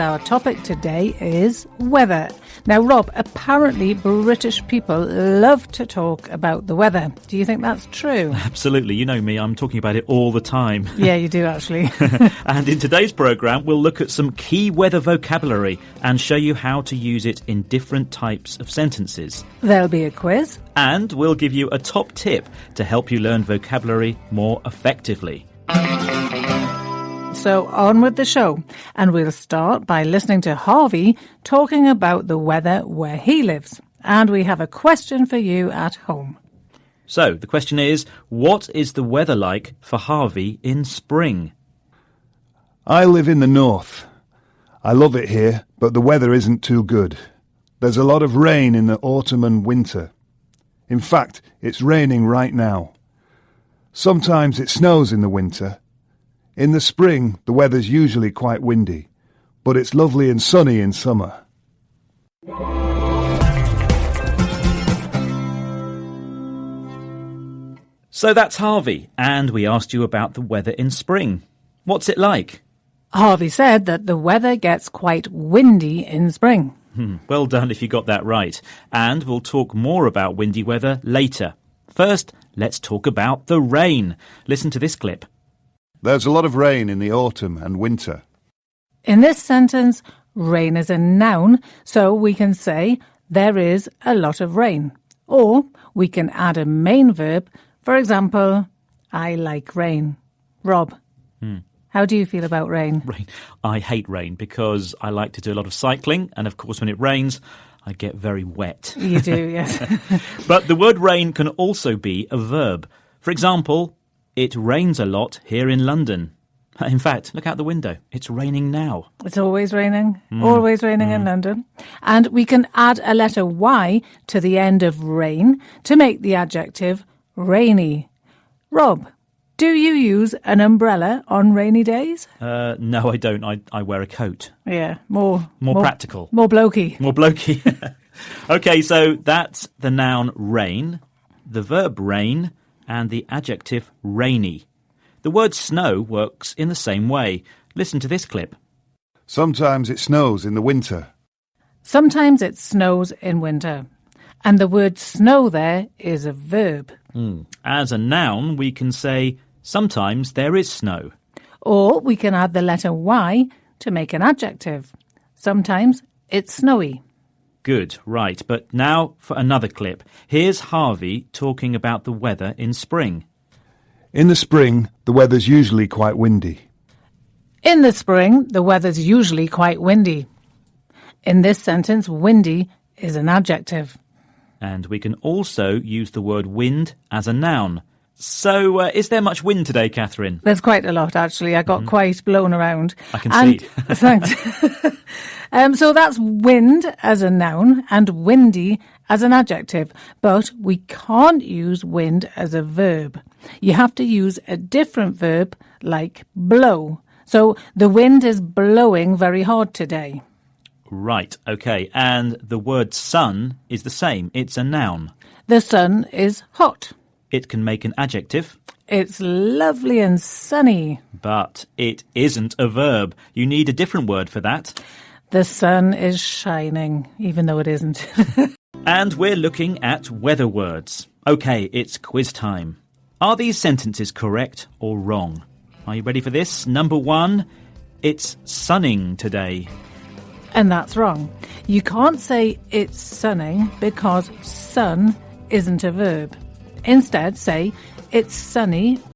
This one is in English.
Our topic today is weather. Now, Rob, apparently British people love to talk about the weather. Do you think that's true? Absolutely. You know me, I'm talking about it all the time. Yeah, you do, actually. And in today's programme, we'll look at some key weather vocabulary and show you how to use it in different types of sentences. There'll be a quiz. And we'll give you a top tip to help you learn vocabulary more effectively. So on with the show, and we'll start by listening to Harvey talking about the weather where he lives. And we have a question for you at home. So the question is, what is the weather like for Harvey in spring? I live in the north. I love it here, but the weather isn't too good. There's a lot of rain in the autumn and winter. In fact, it's raining right now. Sometimes it snows in the winter. In the spring, the weather's usually quite windy, but it's lovely and sunny in summer. So that's Harvey, and we asked you about the weather in spring. What's it like? Harvey said that the weather gets quite windy in spring. Well done if you got that right. And we'll talk more about windy weather later. First, let's talk about the rain. Listen to this clip. There's a lot of rain in the autumn and winter. In this sentence, rain is a noun, so we can say there is a lot of rain. Or we can add a main verb. For example, I like rain. Rob, how do you feel about rain? Rain. I hate rain because I like to do a lot of cycling, and of course when it rains, I get very wet. You do, yes. But the word rain can also be a verb. For example, it rains a lot here in London. In fact, look out the window. It's raining now. It's always raining. Always raining in London. And we can add a letter Y to the end of rain to make the adjective rainy. Rob, do you use an umbrella on rainy days? No, I don't. I wear a coat. Yeah, more practical. More blokey. More blokey. Okay, so that's the noun rain, the verb rain, and the adjective rainy. The word snow works in the same way. Listen to this clip. Sometimes it snows in the winter. Sometimes it snows in winter. And the word snow there is a verb. As a noun, we can say, sometimes there is snow. Or we can add the letter Y to make an adjective. Sometimes it's snowy. Good, right. But now for another clip. Here's Harvey talking about the weather in spring. In the spring, the weather's usually quite windy. In the spring, the weather's usually quite windy. In this sentence, windy is an adjective. And we can also use the word wind as a noun. So, is there much wind today, Catherine? There's quite a lot, actually. I got quite blown around. I can see. Thanks. So that's wind as a noun and windy as an adjective. But we can't use wind as a verb. You have to use a different verb like blow. So the wind is blowing very hard today. Right, okay. And the word sun is the same. It's a noun. The sun is hot. It can make an adjective. It's lovely and sunny. But it isn't a verb. You need a different word for that. The sun is shining, even though it isn't. And we're looking at weather words. Okay, it's quiz time. Are these sentences correct or wrong? Are you ready for this? Number 1, it's sunning today. And that's wrong. You can't say it's sunning because sun isn't a verb. Instead, say it's sunny